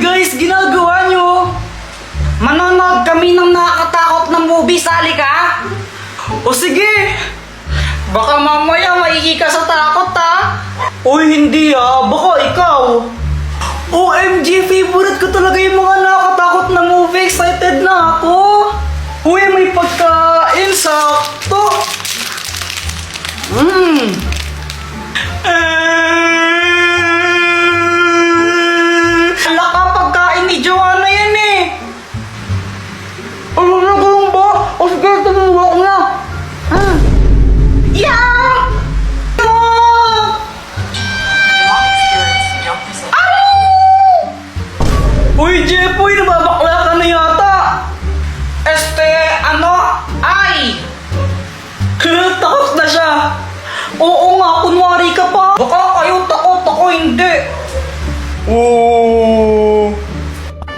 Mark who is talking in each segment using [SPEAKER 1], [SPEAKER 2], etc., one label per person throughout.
[SPEAKER 1] guys, ginagawa nyo? Manonood kami ng nakakatakot na movie, sali ka? O sige, baka mamaya maigi ka sa takot ha? Uy, hindi baka ikaw. OMG, favorite ko talaga yung mga nakakatakot na movie, excited na ako. Uy, may pagkain, sakto. Laka pagkain ni Joanna yan eh. Ano na ganun ba? O sige, tumuwa ko na. Yeah! Uy, Jepoy, nababakla ka na yata. Ay! Takot na siya. Oo nga, kunwari ka pa. Baka kayo takot, ako hindi. Oh.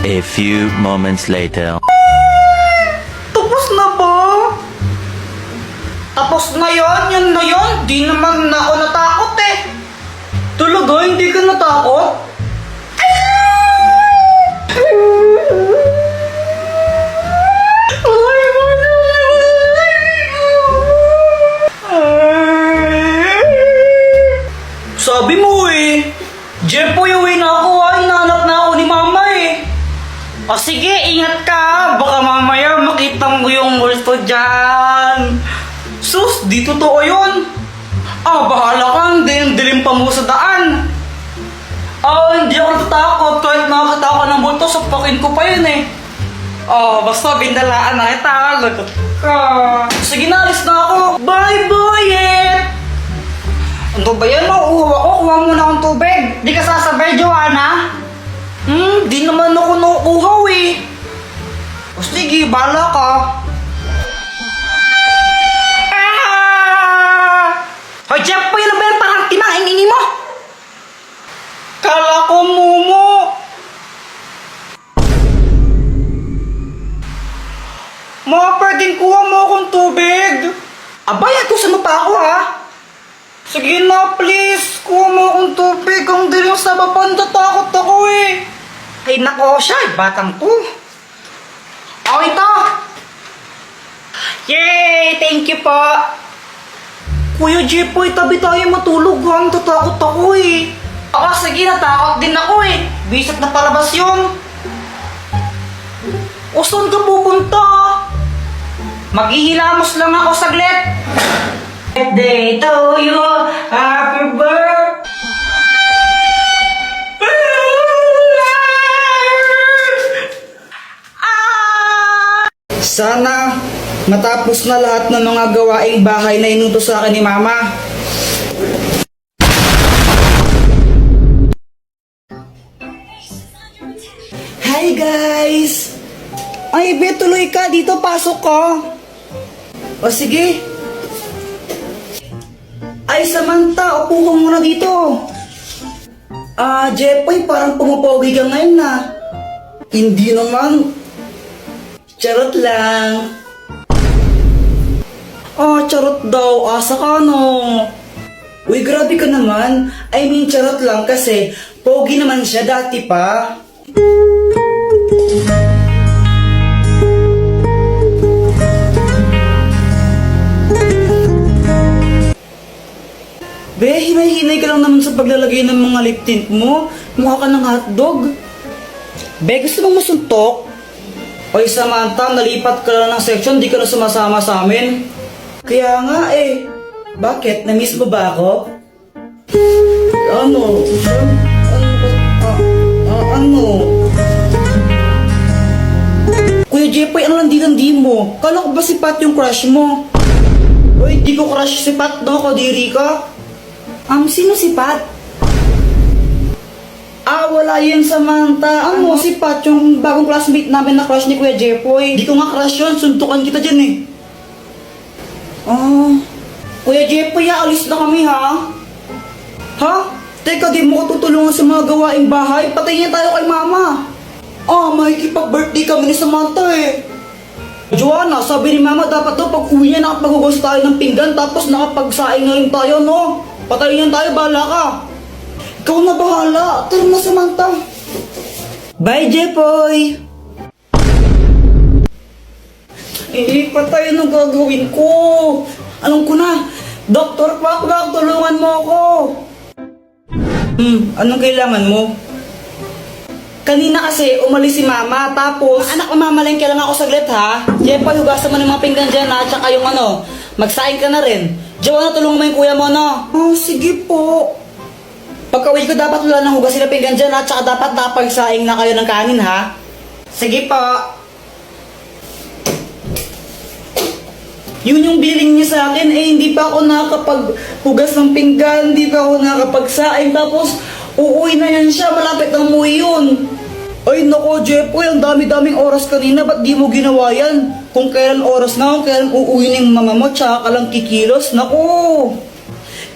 [SPEAKER 2] A few moments later.
[SPEAKER 1] Tapos na ba? Tapos na yon, yun na yon. Di naman na ako natakot eh. Talaga, hindi ka natakot? Sabi mo eh. Jepoy, uwi na ako Hinahanap na ako ni mama eh. O sige, ingat ka. Baka mamaya makita mo yung multo dyan. Sus, di totoo yun. Bahala ka. Dilim pa mo sa daan. Hindi ako natatakot. Kahit nakakita ako ng multo, sapakin ko pa yun eh. Basta bindalaan na kita. Lagot ka. Sige na, alis na ako. Bye, boyet! Ano ba yan? Mauuhaw ako. Kuha muna akong tubig. Di ka sasabay, Joanna? Di naman ako nauuhaw eh. O sige, bahala ka. Hoy, Jeff, pa yun ba yan? Parang tinahingingi mo. Kala ko mumo. Mga pwedeng kuha mo akong tubig. Abay, atusan mo pa ako ha. Sige na, please. Kuha mo akong tubig. Ang dilim sa baba. Natatakot ako eh. Ay, nako siya. Batang to. Ito. Yay! Thank you po. Kuya Jepoy, tabi tayo matulog ha. Natatakot ako eh. Sige. Natakot din ako eh. Bisit na palabas yun. O, saan ka pupunta? Maghihilamos lang ako saglit. Birthday to you, happy birthday. Sana matapos na lahat ng mga gawaing bahay na inutos sa akin ni Mama. Hi guys! Ay, Be, tuloy ka. Dito, pasok ka. O sige. Ay, Samantha, upo ka muna dito. Jepoy, parang pumapogi ka ngayon na. Hindi naman. Charot lang. Charot daw. Asa ka no? Uy, grabe ka naman. I mean, charot lang kasi pogi naman siya dati pa. Be, hinay-hinay ka lang naman sa paglalagay ng mga lip tint mo. Mukha ka ng hotdog. Be, gusto mong masuntok? Oy, Samantha, nalipat ka lang ng section, di ka na sumasama sa amin. Kaya nga eh. Bakit? Na-miss mo ba ako? Ano? Ano? Kuya Jepoy, ang landi-landi mo. Kala ko ba si Pat yung crush mo? Uy, di ko crush si Pat, no? Kadiri ka. Sino si Pat? Wala yun, Samantha. Si Pat, yung bagong classmate namin na crush ni Kuya Jepoy. Di ko nga crush yun, suntukan kita dyan eh. Kuya Jepoy, alis na kami ha? Ha? Teka, di mo ko tutulungan sa mga gawaing bahay? Patayin tayo kay Mama. Makikipag-birthday kami ni Samantha eh. Joanna, sabi ni Mama dapat daw pag uwi niya nakapag-hugas tayo ng pinggan tapos nakapagsaing na rin tayo, no? Patayin tayo, bahala ka. Ikaw na bahala. Tara na, Samantha. Bye, Jepoy! Patay anong gagawin ko? Alam ko na! Dr. Pakpak, tulungan mo ako! Anong kailangan mo? Kanina kasi umalis si mama, tapos anak, mamamalengke lang ako saglit ha. Jepoy, hugasan mo ng mga pinggan dyan ha, tsaka yung magsaing ka na rin. Joanna, tulungan mo yung kuya mo, no? Oh, sige po. Pagka-uwi ko, dapat wala nang hugasin na pinggan dyan ha, tsaka dapat napagsaing na kayo ng kanin ha. Sige po. Yun yung billing niya sa akin, hindi pa ako nakakapaghugas ng pinggan, hindi pa ako nakakapagsaing, tapos uuwi na yan siya, malapit na umuwi yun. Ay nako, Jepoy, ang dami-daming oras kanina, ba't di mo ginawa yan? Kung kailan oras na, kung kailan uuwi ng mama mo, tsaka ka lang kikilos, nako.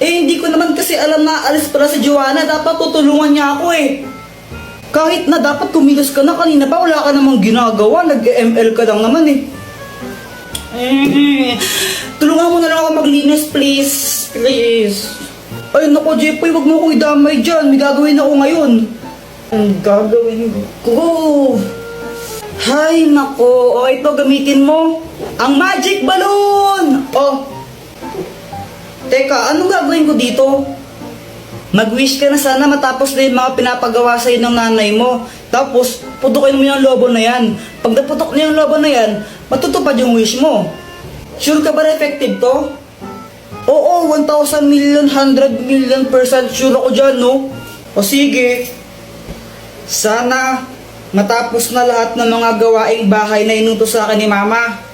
[SPEAKER 1] Hindi ko naman kasi alam na alis pala si Joanna, dapat tutulungan niya ako eh. Kahit na dapat kumilos ka na kanina pa, wala ka namang ginagawa, nag-ML ka lang naman eh. Tulungan mo na lang ako maglinis, please. Please. Ay, naku, Jepoy, wag mo akong idamay dyan. May gagawin ako ngayon. Ang gagawin ko? Hay, naku. O, ito, gamitin mo. Ang magic balloon! Oh. Teka, anong gagawin ko dito? Mag-wish ka na sana matapos na yung mga pinapagawa sa'yo ng nanay mo. Tapos, putukin mo yung lobo na yan. Pag naputok na yung lobo na yan, matutupad yung wish mo. Sure ka ba na effective to? Oo, 1,000 million, 100 million % sure ako dyan, no? O sige. Sana matapos na lahat ng mga gawaing bahay na inutos sa akin ni Mama.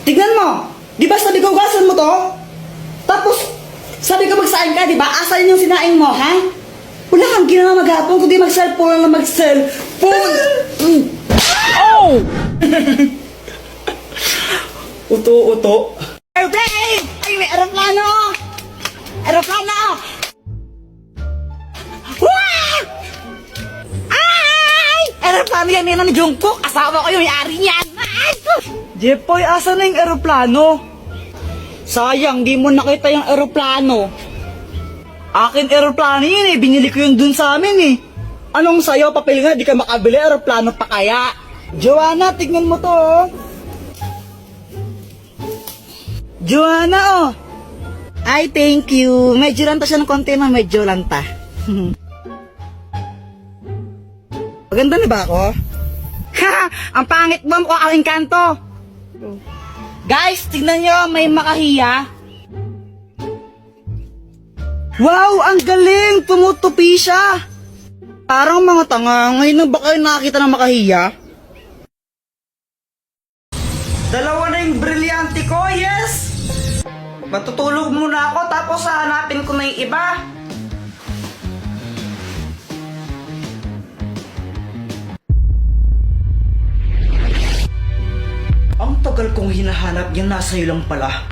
[SPEAKER 1] Tignan mo! Di ba sabi ko hugasan mo to? Tapos, sabi ko magsaing ka, di ba? Asan yung sinaing mo, ha? Wala kang ginawa maghapon, kundi mag-cellphone lang mag-cellphone. Oh! Uto-uto. Airplane! Ay, may aeroplano! Aeroplano! Wah! Ay! Aeroplano yan ni Jungkook. Asawa ko yung may-ari niyan. Jepoy, asa na yung aeroplano? Sayang, di mo nakita yung aeroplano. Akin aeroplano yun eh, binili ko yun dun sa amin eh. Anong sayo, papel nga, di ka makabili, aeroplano pa kaya? Joanna, tignan mo to oh. Joanna oh. Ay, thank you. Medyo lang ta siya ng konti na, medyo lang ta. Maganda na ba ako? Ha! Ang pangit mo, mukha kang engkanto. Guys, tignan nyo, may makahiya. Wow, ang galing! Tumutupi siya! Parang mga tanga, ngayon na ba kayo nakakita ng makahiya? Dalawa na yung brilyante ko, yes! Matutulog muna ako, tapos hahanapin ko na yung iba. Ang tagal kong hinahanap yan, nasa iyo lang pala.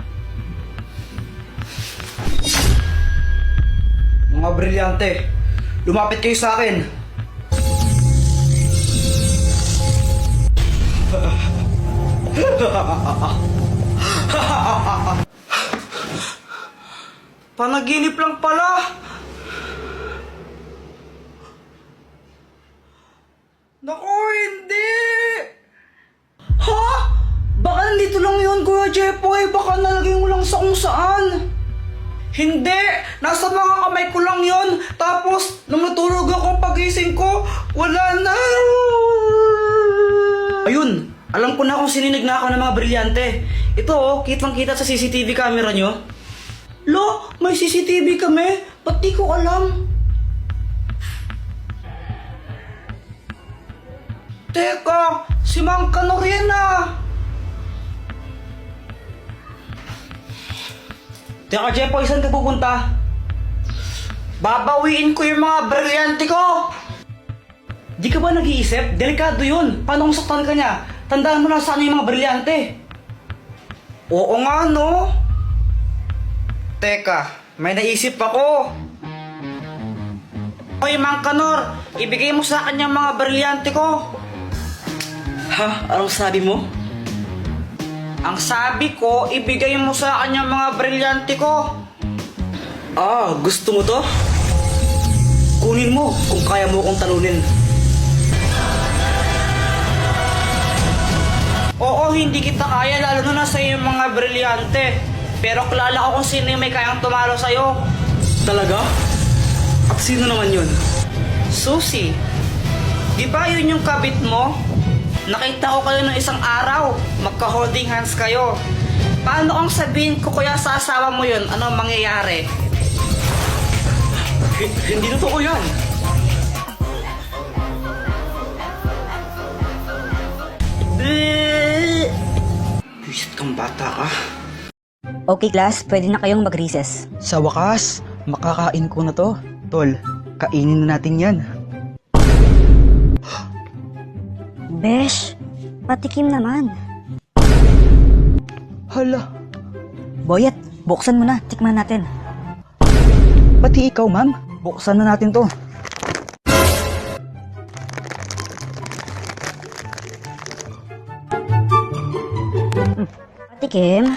[SPEAKER 1] Mga brilyante, lumapit kayo sa akin. Panaginip lang pala. Naku, hindi! Ha? Baka nandito lang yun, Kuya Jepoy. Baka nalagay mo lang sa kung saan. Hindi! Nasa mga kamay ko lang yun. Tapos, nung natulog ako pagising ko, wala na. Ayun! Alam ko na kung sininig na ako ng mga brilyante. Ito oh, kitang-kita sa CCTV camera nyo. Lo, may CCTV kami? Ba't di ko alam? Teka, si Mang Canorena. Teka, Jepoy, saan ka pupunta? Babawiin ko yung mga brilyante ko! Di ka ba nag-iisip? Delikado yun. Paano kung saktan ka niya? Tandaan mo na saan yung mga brilyante. Oo nga, no? Teka, may naisip ako. Hoy, Mang Kanor, ibigay mo sa akin yung mga brilyante ko. Ha? Anong sabi mo? Ang sabi ko, ibigay mo sa akin yung mga brilyante ko. Ah, gusto mo to? Kunin mo kung kaya mo kong talunin. Oo, hindi kita kaya, lalo na sa yung mga brilyante. Pero kilala ko kung sino yung may kayang tumalo sa'yo. Talaga? At sino naman yun? Susie. Di ba yun yung kabit mo? Nakita ko kayo ng isang araw. Magka-holding hands kayo. Paano kung sabihin ko kuya sa asawa mo yun? Ano ang mangyayari? Hindi totoo yan. Bisit kang bata ka.
[SPEAKER 3] Okay class, pwede na kayong mag-recess.
[SPEAKER 4] Sa wakas, makakain ko na to. Tol, kainin na natin yan.
[SPEAKER 3] Besh, patikim naman.
[SPEAKER 4] Hala,
[SPEAKER 3] Boyet, buksan mo na, tikman natin.
[SPEAKER 4] pati ikaw ma'am. Buksan na natin to.
[SPEAKER 3] Patikim.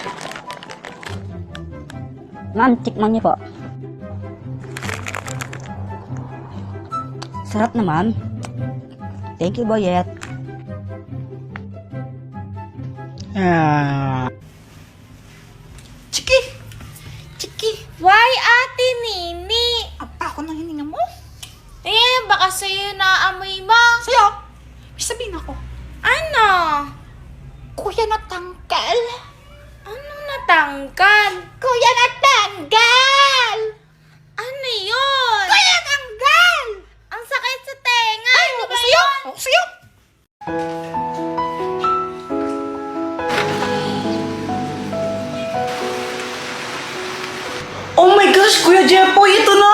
[SPEAKER 3] Ma'am, tikman niyo po. Sarap na ma'am. Thank you, Boyet.
[SPEAKER 4] Ah,
[SPEAKER 1] Chiki! Chiki!
[SPEAKER 5] Why, Ate Nini?
[SPEAKER 1] Apa ako nang hininga mo?
[SPEAKER 5] Baka sa'yo naamoy mo.
[SPEAKER 1] Sa'yo! May sabihin ako.
[SPEAKER 5] Ano?
[SPEAKER 1] Kuya natanggal.
[SPEAKER 5] Anong natanggal?
[SPEAKER 1] Kuya natanggal!
[SPEAKER 5] Ano yun?
[SPEAKER 1] Kuya natanggal!
[SPEAKER 5] Ang sakit sa tenga.
[SPEAKER 1] Ay,
[SPEAKER 5] Ano
[SPEAKER 1] ako
[SPEAKER 5] ba
[SPEAKER 1] sa'yo!
[SPEAKER 5] yun?
[SPEAKER 1] Ako sa'yo! Oh my gosh, Kuya Jepoy, ito na!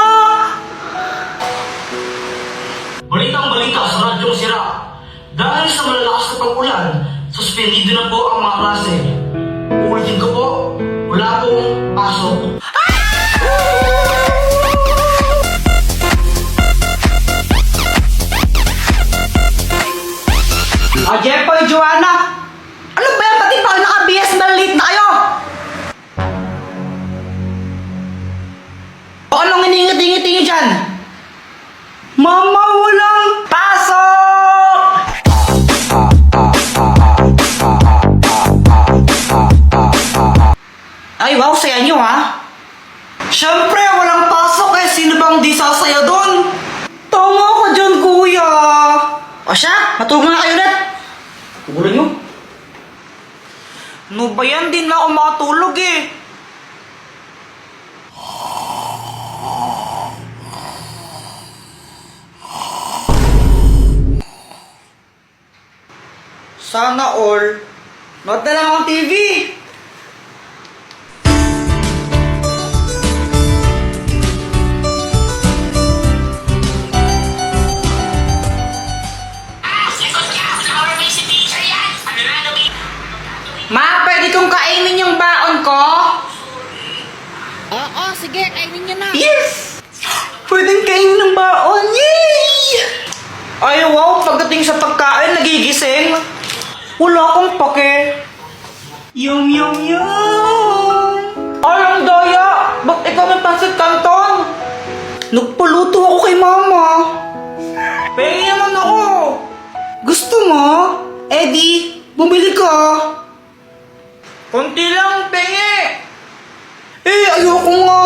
[SPEAKER 1] Balitang-balita sa radyong sira. Dahil sa malalakas na pag-ulan, suspendido na po ang mga klase. Uulitin ko po, wala pong pasok. Jepoy, Joanna! Ano ba yan? Pati pa naka-BS na late na kayo! O anong iningat-ingat-ingat dyan? Mama, walang pasok! Ay, wow, saya nyo ha? Siyempre, walang pasok eh. Sino bang di sasaya doon? Tama ka dyan, kuya. O siya, matulog na kayo ulit. Tugulan nyo. Ano ba yan? Di na ako makatulog eh. Sana all. Nood na lang ang TV. Ma, pwede kong kainin yung baon ko?
[SPEAKER 5] Oo, sige, kainin niyo na.
[SPEAKER 1] Yes! Pwedeng kainin ng baon. Yay! Ay, wow, pagdating sa pagkain, nagigising. Wala akong pake. Yum, yum, yum. Ay, ang daya. Ba't ikaw may pansit canton? Nagpaluto ako kay mama. Pengi naman ako. Gusto mo? Eddie, bumili ka. Konti lang, pengi. Eh, ayoko nga.